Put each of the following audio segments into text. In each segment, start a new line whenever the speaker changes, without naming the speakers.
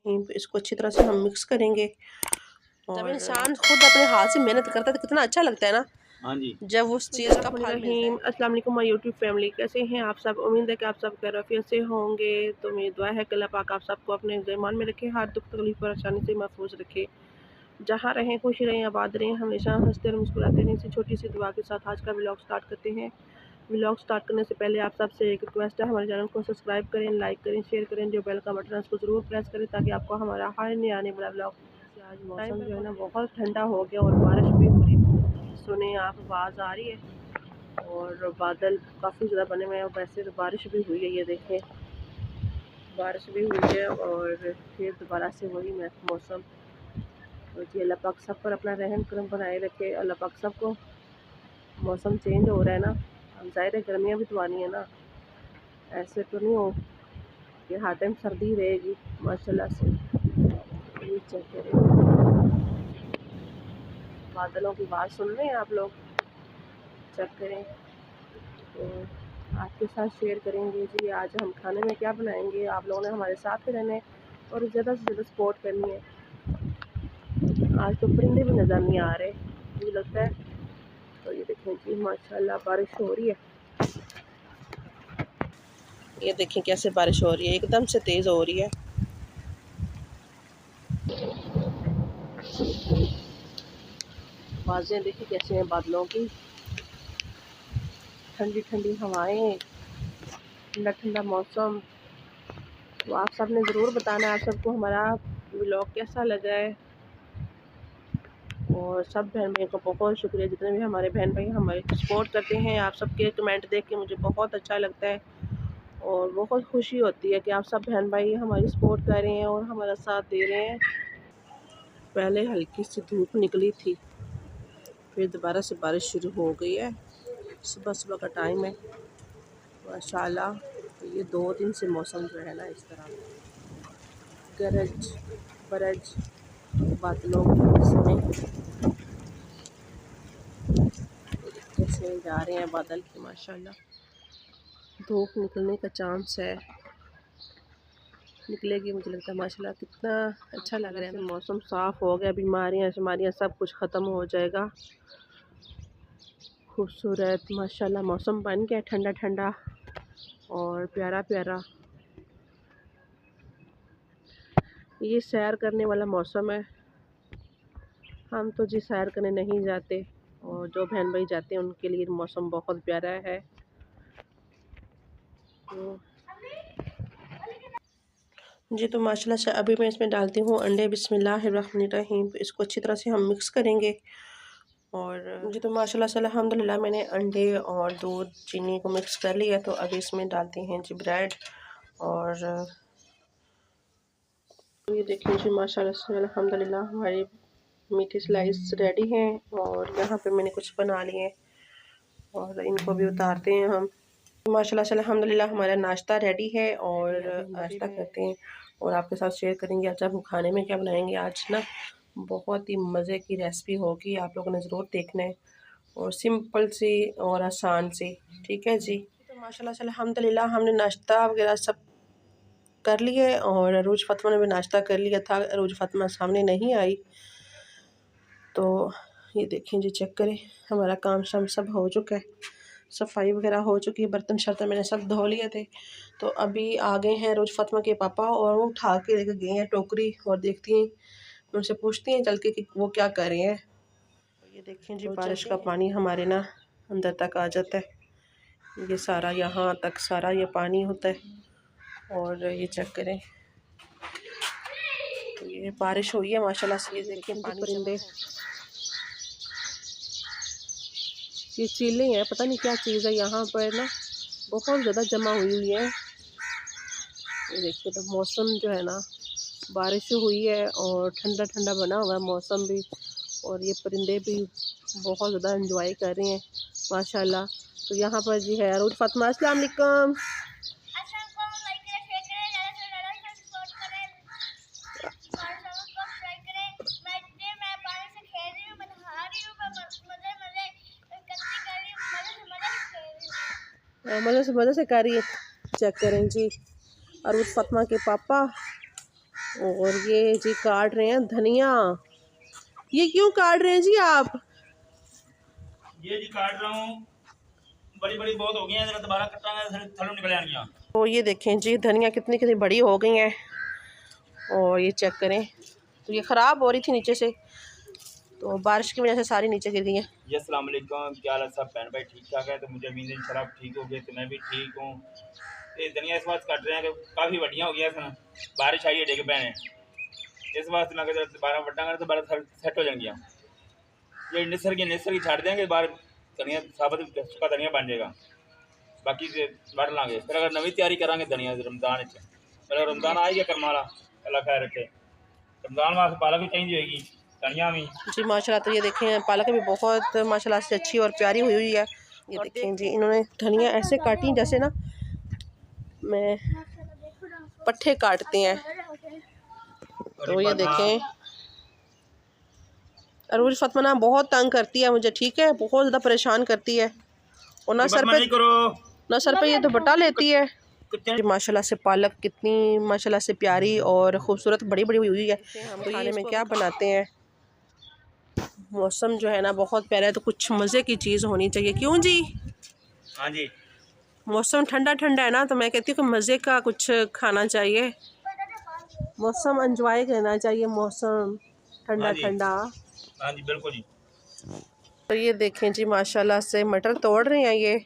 इसको अच्छी तरह से हम मिक्स करेंगे। और जब इंसान खुद अपने हाथ से मेहनत करता है तो कितना अच्छा लगता है ना। हाँ जी, जब उस चीज़ का फल मिलता है। अस्सलाम वालेकुम माय यूट्यूब फैमिली, कैसे हैं आप सब? उम्मीद है कि आप सब खैरियत से होंगे। तो मेरी दुआ है कि अल्लाह पाक आप सबको अपने ईमान में रखे, हर दुख तकलीफ परेशानी से महफूज रखे। जहाँ रहें खुश रहें, आबाद रहें, हमेशा हंसते और मुस्कुराते रहें। इसी छोटी सी दुआ के साथ आज का व्लॉग स्टार्ट करते हैं। व्लॉग स्टार्ट करने से पहले आप सबसे एक रिक्वेस्ट है, हमारे चैनल को सब्सक्राइब करें, लाइक करें, शेयर करें, जो बेल का बटन है उसको ज़रूर प्रेस करें ताकि आपको हमारा हर नया आने वाला व्लॉग। आज मौसम जो है ना बहुत ठंडा हो गया और बारिश भी हो रही, सुने आप आवाज़ आ रही है और बादल काफ़ी ज़्यादा बने हुए हैं। वैसे तो बारिश भी हुई है, ये देखें बारिश भी हुई है और फिर दोबारा से वही मौसम। तो जी अल्लाह पाक सब पर अपना रहम करम बनाए रखे। अल्लाह पाक सबको, मौसम चेंज हो रहा है ना, अब ज़ाहिर है गर्मियाँ भी तो आनी है ना, ऐसे तो नहीं हो कि हर टाइम सर्दी रहेगी माशाल्लाह से। ये चेक करें, बादलों की बात सुन रहे हैं आप लोग, चेक करें। तो आपके साथ शेयर करेंगे जी आज हम खाने में क्या बनाएंगे। आप लोगों ने हमारे साथ ही रहना है और ज़्यादा से ज़्यादा सपोर्ट करनी है। आज तो परिंदे भी नज़र नहीं आ रहे मुझे लगता है। तो ये देखें जी माशाल्लाह बारिश हो रही है, ये देखें कैसे बारिश हो रही है, एकदम से तेज़ हो रही है। आवाज़ें देखिए कैसे हैं बादलों की, ठंडी ठंडी हवाएं, ठंडा ठंडा मौसम। तो आप सब ने ज़रूर बताना है आप सबको हमारा व्लॉग कैसा लगा है। और सब बहन भाई को बहुत शुक्रिया, जितने भी हमारे बहन भाई हमारे सपोर्ट करते हैं। आप सबके कमेंट देख के मुझे बहुत अच्छा लगता है और बहुत खुशी होती है कि आप सब बहन भाई हमारी सपोर्ट कर रहे हैं और हमारा साथ दे रहे हैं। पहले हल्की सी धूप निकली थी, फिर दोबारा से बारिश शुरू हो गई है। सुबह सुबह का टाइम है माशाल्लाह। तो ये 2 दिन से मौसम जो है ना इस तरह गरज बरज बादलों में कैसे जा रहे हैं बादल के माशाल्लाह। धूप निकलने का चांस है, निकलेगी मुझे लगता है माशाल्लाह। कितना अच्छा लग रहा है, मौसम साफ़ हो गया, बीमारियां शुमारियां सब कुछ ख़त्म हो जाएगा। खूबसूरत माशाल्लाह मौसम बन गया, ठंडा ठंडा और प्यारा प्यारा। ये सैर करने वाला मौसम है। हम तो जी सैर करने नहीं जाते और जो बहन भाई जाते हैं उनके लिए मौसम बहुत प्यारा है। जी तो माशाल्लाह से अभी मैं इसमें डालती हूँ अंडे। बिस्मिल्लाहिर्रहमानिर्रहीम। इसको अच्छी तरह से हम मिक्स करेंगे। और जी तो माशाल्लाह से अल्हम्दुलिल्लाह मैंने अंडे और दूध चीनी को मिक्स कर लिया। तो अभी इसमें डालते हैं जी ब्रेड। और ये देखिए जी माशाल्लाह से अल्हम्दुलिल्लाह हमारी मीठी स्लाइस रेडी हैं। और यहाँ पे मैंने कुछ बना लिए और इनको भी उतारते हैं हम। माशाल्लाह से अल्हम्दुलिल्लाह हमारा नाश्ता रेडी है और नाश्ता करते हैं और आपके साथ शेयर करेंगे आज हम खाने में क्या बनाएंगे। आज ना बहुत ही मज़े की रेसिपी होगी, आप लोगों ने ज़रूर देखना है और सिंपल सी और आसान सी, ठीक है जी। तो माशाल्लाह से अल्हम्दुलिल्लाह हमने नाश्ता वगैरह सब कर लिए और अरूज फ़ातिमा ने भी नाश्ता कर लिया था। अरूज फ़ातिमा सामने नहीं आई। तो ये देखें जी, चेक करें हमारा काम शाम सब हो चुका है, सफाई वगैरह हो चुकी है, बर्तन शर्तन मैंने सब धो लिए थे। तो अभी आ गए हैं रोज़ फातिमा के पापा और वो उठा के लेके गए हैं टोकरी। और देखती हैं, उनसे पूछती हैं चल के कि वो क्या कर रहे हैं। ये देखें जी बारिश का पानी हमारे ना अंदर तक आ जाता है, ये सारा यहाँ तक सारा ये पानी होता है। और ये चेक करें, तो ये बारिश हुई है माशाल्लाह से। ये देखिए परिंदे, ये चीलें हैं, पता नहीं क्या चीज़ है यहाँ पर ना बहुत ज़्यादा जमा हुई है। ये देखिए तो मौसम जो है ना बारिश हुई है और ठंडा ठंडा बना हुआ है मौसम भी। और ये परिंदे भी बहुत ज़्यादा एंजॉय कर रहे हैं माशाल्लाह। तो यहाँ पर जी है अरूज फातिमा। अस्सलाम वालेकुम। मज़े से कर रही है, चेक करें जी। अरूज फातिमा के पापा और ये जी काट रहे हैं धनिया। ये क्यों काट रहे हैं जी आप?
ये जी काट रहा हूँ, बड़ी बड़ी बहुत हो गई हैं, दोबारा कटांगे थलों निकल आएंगी।
तो ये देखें जी धनिया कितनी कितनी बड़ी हो गई हैं। और ये चेक करें, तो ये ख़राब हो रही थी नीचे से, तो बारिश की वजह से सारी नीचे गिर गई हैं।
जी अस्सलाम वालेकुम, क्या हाल है सब बहन भाई? ठीक ठाक है? तो मुझे उम्मीद है इंशाल्लाह आप ठीक हो गए, तो मैं भी ठीक हूँ। ये धनिया इस बात कट रहे हैं कि काफ़ी वड्डियाँ हो गई सन, बारिश आई है डिग पैने, इस वास्ते मैं कहता दोबारा वड्डांगा तो दोबारा सेट हो जाएंगी। ये निसर की छाड़ देंगे, बाहर धनिया साबुत सुक्का धनिया बन जाएगा, बाकी वड़ लाँगे। फिर अगर नवी तैयारी करांगे धनिया रमज़ान फिर रमज़ान आ गया करम वाला, अल्लाह खैर रखे। रमज़ान वास्ते पालक भी चाहिए होगी, धनिया भी
जी माशाल्लाह। तो ये देखें पालक भी बहुत माशाल्लाह से अच्छी और प्यारी हुई है। ये देखें जी इन्होंने धनिया ऐसे काटी जैसे ना मैं पट्ठे काटते हैं। तो ये देखें अरूज फातिमा ना बहुत तंग करती है मुझे, ठीक है, बहुत ज़्यादा परेशान करती है। और ना सर पे ये तो बटा लेती है। माशाल्लाह से पालक कितनी माशाल्लाह से प्यारी और खूबसूरत बड़ी बड़ी हुई है। तो खाने में क्या बनाते हैं? मौसम जो है ना बहुत प्यारा है, तो कुछ मज़े की चीज़ होनी चाहिए। क्यों जी?
हाँ जी,
मौसम ठंडा ठंडा है ना, तो मैं कहती हूँ कि मज़े का कुछ खाना चाहिए, मौसम एंजॉय करना चाहिए, मौसम ठंडा ठंडा।
हाँ जी बिल्कुल जी।
तो ये देखें जी माशाल्लाह से मटर तोड़ रहे हैं ये।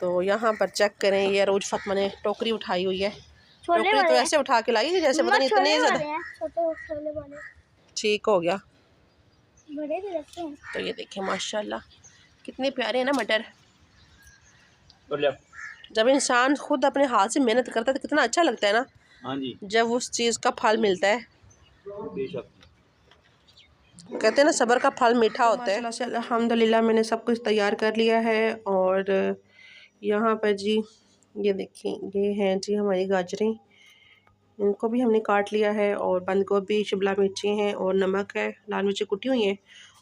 तो यहाँ पर चेक करें, ये अरूज फातिमा ने टोकरी उठाई हुई है। टोकरी तो ऐसे उठा के लाई थी जैसे पता नहीं इतने ज़्यादा। ठीक हो गया। तो ये देखें माशाल्लाह कितने प्यारे हैं ना मटर। जब इंसान खुद अपने हाथ से मेहनत करता है तो कितना अच्छा लगता है ना।
हाँ जी,
जब उस चीज़ का फल मिलता है, कहते हैं ना सब्र का फल मीठा होता है। अल्हम्दुलिल्लाह मैंने सब कुछ तैयार कर लिया है। और यहाँ पर जी ये देखिए ये हैं जी हमारी गाजरें, इनको भी हमने काट लिया है। और बंद गोभी, शिमला मिर्ची हैं और नमक है, लाल मिर्ची कुटी हुई हैं।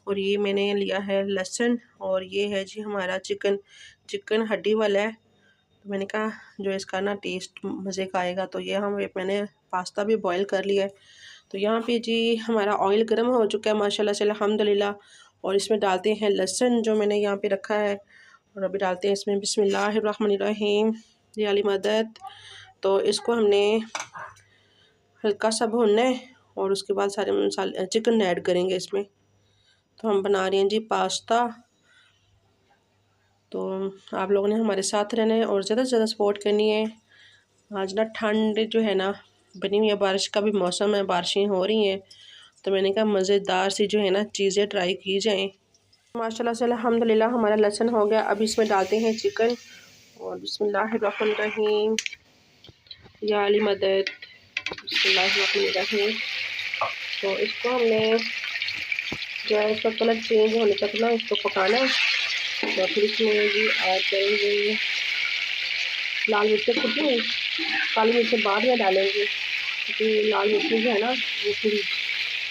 और ये मैंने लिया है लहसुन। और ये है जी हमारा चिकन हड्डी वाला है। तो मैंने कहा जो इसका ना टेस्ट मज़े का आएगा, तो ये मैंने पास्ता भी बॉईल कर लिया है। तो यहाँ पे जी हमारा ऑयल गर्म हो चुका है माशाल्लाह से अल्हम्दुलिल्लाह। और इसमें डालते हैं लहसुन जो मैंने यहाँ पे रखा है। और अभी डालते हैं इसमें बिस्मिल्लाहिर्रहमानिर्रहीम, या अली मदद। तो इसको हमने हल्का सा भूनना है और उसके बाद सारे मसाले चिकन ऐड करेंगे इसमें। तो हम बना रहे हैं जी पास्ता। तो आप लोगों ने हमारे साथ रहना है और ज़्यादा से ज़्यादा सपोर्ट करनी है। आज ना ठंड जो है ना बनी हुई है, बारिश का भी मौसम है, बारिशें हो रही हैं, तो मैंने कहा मज़ेदार सी जो है ना चीज़ें ट्राई की जाएँ। माशाल्लाह से अल्हम्दुलिल्लाह हमारा लहसुन हो गया। अब इसमें डालते हैं चिकन। और बिस्मिल्लाहिर्रहमानिर्रहीम, या अली मदद, बिस्मिल्लाहिर्रहमानिर्रहीम। तो इसको हमने जो है इसका कलर चेंज होने तक ना इसको पकाना है। तो फिर इसमें भी ऐड करेंगे लाल मिर्चें कुटी हुई, काली मिर्चें बाद में डालेंगे क्योंकि लाल मिर्ची जो है ना वो थोड़ी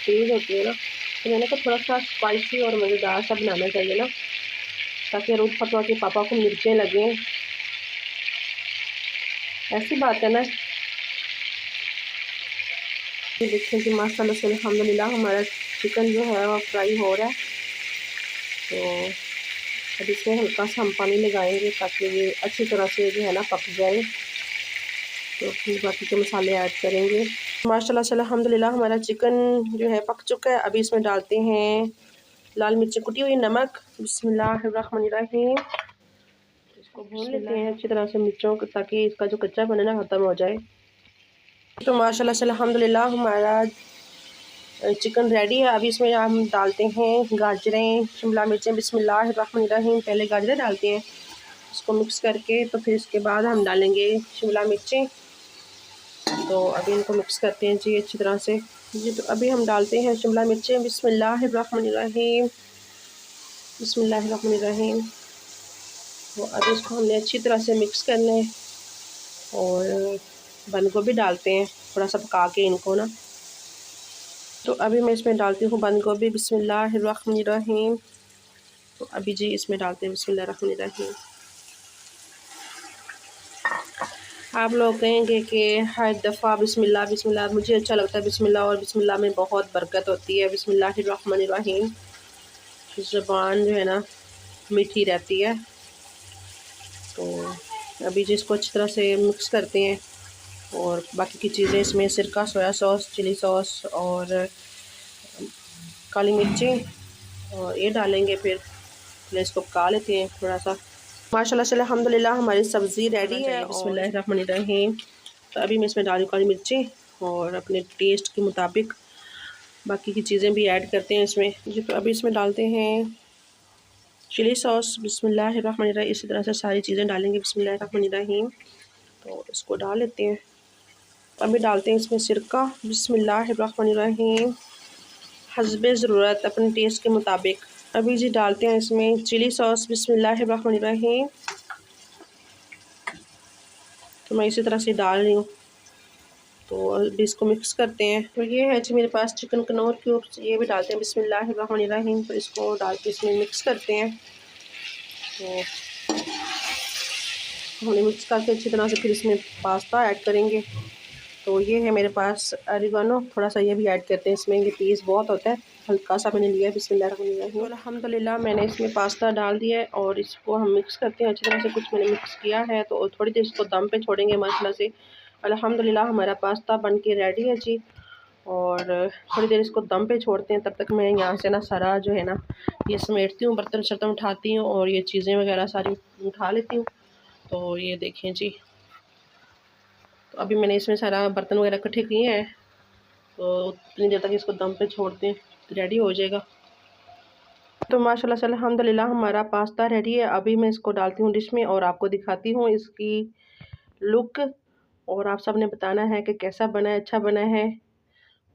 तेज़ होती है ना। तो मैंने कहा थोड़ा सा स्पाइसी और मज़ेदार सा बनाना चाहिए ना, ताकि अरूज फातिमा के पापा को मिर्चें लगें। ऐसी बात है ना। ये देखें कि माशाल्लाह से अल्हम्दुलिल्लाह हमारा चिकन जो है वो फ्राई हो रहा है। तो अब इसमें हल्का सा हम पानी लगाएंगे ताकि ये अच्छी तरह से जो है ना पक जाए। तो फिर बाकी के मसाले ऐड करेंगे। माशाल्लाह से अल्हम्दुलिल्लाह हमारा चिकन जो है पक चुका है। अभी इसमें डालते हैं लाल मिर्ची कुटी हुई, नमक, बिस्मिल्लाहिर्रहमानिर्रहीम। इसको भून लेते हैं अच्छी तरह से मिर्चों को, ताकि इसका जो कच्चा बना ना ख़त्म हो जाए। तो माशाल्लाह से अल्हम्दुलिल्लाह हमारा चिकन रेडी है। अभी इसमें हम डालते हैं गाजरें, शिमला मिर्चें, बिस्मिल्लाहिर्रहमानिर्रहीम। पहले गाजरें डालते हैं, इसको मिक्स करके, तो फिर इसके बाद हम डालेंगे शिमला मिर्चें। तो अभी इनको मिक्स करते हैं जी अच्छी तरह से जी। तो अभी हम डालते हैं शिमला मिर्चें, बिस्मिल्लाहिर्रहमानिर्रहीम, बिस्मिल्लाहिर्रहमानिर्रहीम। तो अभी इसको हमने अच्छी तरह से मिक्स करना है। और बंद गोभी डालते हैं थोड़ा सा पका के इनको ना। तो अभी मैं इसमें डालती हूँ बंद गोभी, बिस्मिल्लाहिर्रहमानिर्रहीम। तो अभी जी इसमें डालते हैं बिस्मिल्लाहिर्रहमानिर्रहीम। आप लोग कहेंगे कि हर दफ़ा बिस्मिल्लाह बिस्मिल्लाह, मुझे अच्छा लगता है बिस्मिल्लाह, और बिस्मिल्लाह में बहुत बरकत होती है। बिस्मिल्लाहिर्रहमानिर्रहीम, ज़बान जो है ना मीठी रहती है। तो अभी जिसको अच्छी तरह से मिक्स करते हैं, और बाकी की चीज़ें इसमें सिरका, सोया सॉस, चिली सॉस और काली मिर्चें और ये डालेंगे। फिर इसको पका लेते हैं थोड़ा सा। माशाल्लाह से अल्हम्दुलिल्लाह हमारी सब्ज़ी रेडी है। बिस्मिल्लाहिर्रहमानिर्रहीम। तो अभी मैं इसमें डालूँ काली मिर्चें और अपने टेस्ट के मुताबिक बाकी की चीज़ें भी ऐड करते हैं इसमें जी। तो अभी इसमें डालते हैं चिली सॉस। बिस्मिल्लाहिर्रहमानिर्रहीम। इसी तरह से सारी चीज़ें डालेंगे बिस्मिल्लाहिर्रहमानिर्रहीम। तो इसको डाल लेते हैं। अभी डालते हैं इसमें सिरका। बिस्मिल्लाहिर्रहमानिर्रहीम, हस्बे ज़रूरत, अपने टेस्ट के मुताबिक। अभी जी डालते हैं इसमें चिली सॉस। बिस्मिल्लाहिर्रहमानिर्रहीम। तो मैं इसी तरह से डाल रही हूँ। तो अभी इसको मिक्स करते हैं। तो ये है जी मेरे पास चिकन कनौर क्यूब्स, ये भी डालते हैं बिस्मिल्लाहिर्रहमानिर्रहीम। तो इसको डाल के इसमें मिक्स करते हैं। तो हमने मिक्स करके अच्छी तरह से फिर इसमें पास्ता ऐड करेंगे। तो ये है मेरे पास अरिगानो, थोड़ा सा ये भी ऐड करते हैं इसमें, ये पीस बहुत होता है, हल्का सा मैंने लिया है। बिस्मिल्लाहिर्रहमानिर्रहीम। अल्हम्दुलिल्लाह मैंने इसमें पास्ता डाल दिया है और इसको हम मिक्स करते हैं अच्छी तरह से। कुछ मैंने मिक्स किया है तो थोड़ी देर इसको दम पे छोड़ेंगे माशाल्लाह से। अल्हम्दुलिल्लाह हमारा पास्ता बन के रेडी है जी। और थोड़ी देर इसको दम पे छोड़ते हैं। तब तक मैं यहाँ से ना सारा जो है ना ये समेटती हूँ, बर्तन शर्तन उठाती हूँ और ये चीज़ें वगैरह सारी उठा लेती हूँ। तो ये देखें जी, तो अभी मैंने इसमें सारा बर्तन वगैरह इकट्ठे किए हैं। तो उतनी देर तक इसको दम पे छोड़ते हैं, तो रेडी हो जाएगा। तो माशाल्लाह से अल्हम्दुलिल्लाह हमारा पास्ता रेडी है। अभी मैं इसको डालती हूँ डिश में और आपको दिखाती हूँ इसकी लुक, और आप सब ने बताना है कि कैसा बना है, अच्छा बना है।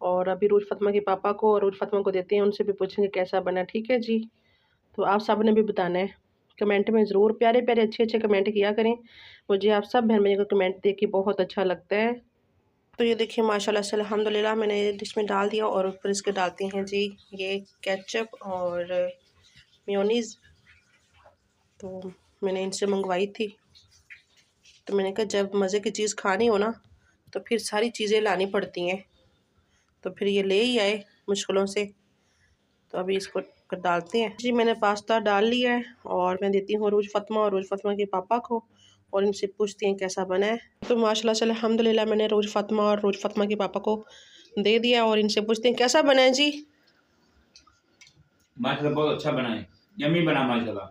और अभी रोज़ फ़ातिमा के पापा को और रोज़ फ़ातिमा को देते हैं, उनसे भी पूछेंगे कैसा बना। ठीक है जी। तो आप सब ने भी बताना है, कमेंट में ज़रूर प्यारे प्यारे अच्छे अच्छे कमेंट किया करें। मुझे आप सब बहन भाइयों का कमेंट देख के बहुत अच्छा लगता है। तो ये देखिए माशाल्लाह से अल्हम्दुलिल्लाह मैंने डिश में डाल दिया और ऊपर इसके डालते हैं जी ये केचप और मेयोनीज़। तो मैंने इनसे मंगवाई थी। तो मैंने कहा जब मज़े की चीज़ खानी हो ना तो फिर सारी चीज़ें लानी पड़ती हैं। तो फिर ये ले ही आए मुश्किलों से। तो अभी इसको डालते हैं जी। मैंने पास्ता डाल लिया है और मैं देती हूँ रोज़ फ़ातिमा और रोज़ फ़ातिमा के पापा को, और इनसे पूछती हैं कैसा बना है। तो माशाल्लाह से अल्हम्दुलिल्लाह मैंने रोज़ फ़ातिमा और रोज़ फ़ातिमा के पापा को दे दिया और इनसे पूछते हैं कैसा बना है जी।
माशाल्लाह बहुत अच्छा बना है, यम्मी बना माशाल्लाह,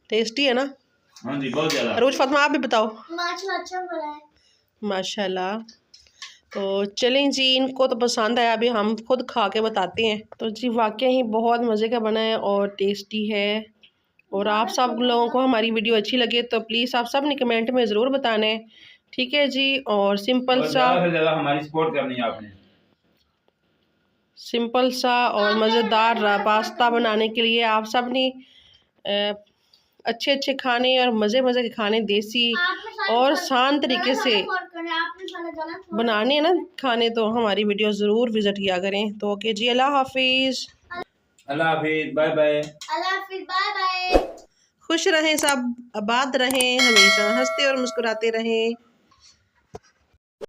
टेस्टी है ना?
हाँ जी बहुत ज़्यादा।
रोज़ फ़ातिमा आप भी बताओ।
माशाल्लाह अच्छा बना है।
माशाल्लाह। तो चलें जी, इनको तो पसंद आया, अभी हम खुद खा के बताते हैं। तो जी वाकई ही बहुत मज़े का बना है और टेस्टी है। और आप सब लोगों को हमारी वीडियो अच्छी लगे तो प्लीज़ आप सब ने कमेंट में ज़रूर बताना है। ठीक है जी। और सिंपल सा
हमारी सपोर्ट करनी है आपने।
सिंपल सा और मज़ेदार पास्ता बनाने के लिए आप सब ने अच्छे अच्छे खाने और मज़े मज़े के खाने देसी और आसान तरीके से बनाने हैं ना खाने, तो हमारी वीडियो ज़रूर विज़िट किया करें। तो ओके जी, अल्लाह हाफिज़।
अल्लाह हाफिज़, बाय बाय।
अल्लाह हाफिज़, बाय बाय।
खुश रहें सब, आबाद रहें, हमेशा हंसते और मुस्कुराते रहें।